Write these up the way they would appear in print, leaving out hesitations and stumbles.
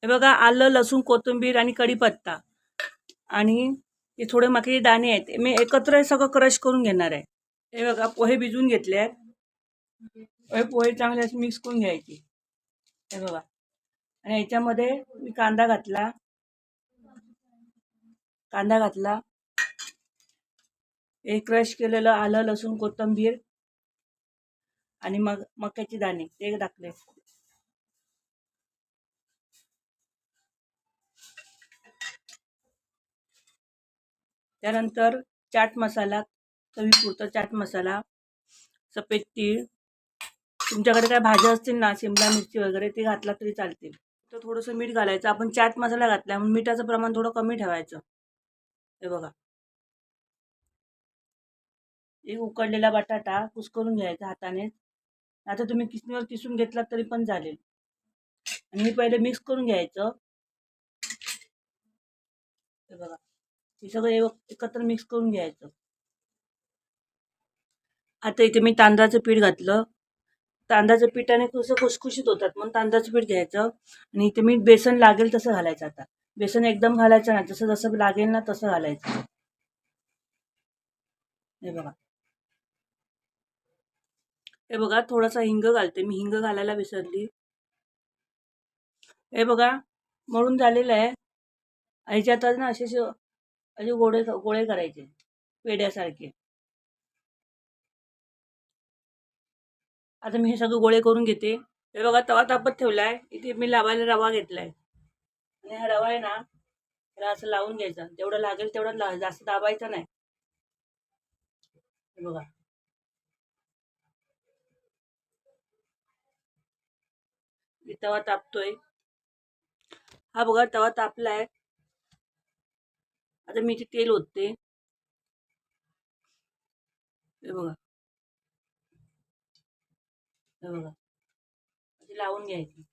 हे बघा, आलं, लसूण, कोथिंबीर आणि कढीपत्ता आणि हे थोडे मक्याचे दाणे आहेत, मी एकत्र हे सगळं क्रश करून घेणार आहे. हे बघा, पोहे भिजवून घेतले आहेत. हे पोहे चांगले असे मिक्स करून घ्यायचे. हे बघा, आणि ह्याच्यामध्ये मी कांदा घातला, हे क्रश केलेलं आलं, लसूण, कोथिंबीर आणि मग मक्याचे दाणे ते टाकले. त्यानंतर चाट मसाला, चवीपुरता चाट मसाला, सफेद तीळ, तुमच्याकडे काय भाज्या असतील ना, शिमला मिरची वगैरे ते घातला तरी चालतील. तर थोडंसं मीठ घालायचं. आपण चाट मसाला घातला म्हणून मिठाचं प्रमाण थोडं कमी ठेवायचं. हे बघा, एक उकडलेला बटाटा कुस्करून घ्यायचा हाताने. आता तुम्ही किसणीवर किसून घेतलात तरी पण चालेल. आणि हे पहिले मिक्स करून घ्यायचं. हे बघा, हे सगळं एकत्र मिक्स करून घ्यायचं. आता इथे मी तांदळाचं पीठ घातलं. तांदळाच्या पिठाने कसं खुसखुशीत होतात म्हणून तांदळाचं पीठ घ्यायचं. आणि इथे मी बेसन लागेल तसं घालायचं. आता बेसन एकदम घालायचं ना, जसं जसं लागेल ना तसं घालायचं. हे बघा, थोडासा हिंग घालते मी, हिंग घालायला विसरली. हे बघा, मळून झालेलं आहे. ह्याच्यात ना असे असे गोळे करायचे पेड्यासारखे. आता मी हे सगळे गोळे करून घेते. हे बघा, तवा तापत ठेवलाय. इथे मी लावायला रवा घेतलाय आणि हा रवा आहे ना, त्याला असं लावून घ्यायचा. जेवढं लागेल तेवढं जास्त दाबायचं नाही. हे बघा, तवा तापतोय. हा बघा, तवा तापलाय. आता मी इथे तेल ओतते. हे बघा, लावून घ्यायची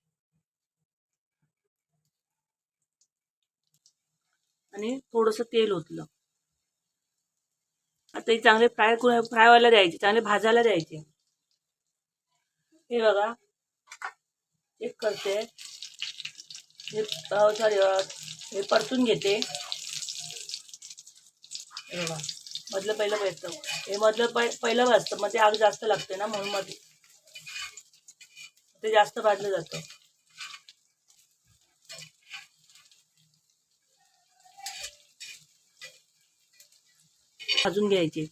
आणि थोडंसं तेल ओतलं. आता हे चांगले फ्राय व्हायला द्यायचे, चांगले भाजायला द्यायचे. हे बघा, एक करते, हे परतून घेते. हे बघा, मधलं पहिलं भाजतं. हे मधलं पहिलं भाजतं, मग ते आग जास्त लागते ना, म्हणून मध्ये ते जास्त भाजलं जातं. भाजून घ्यायचे.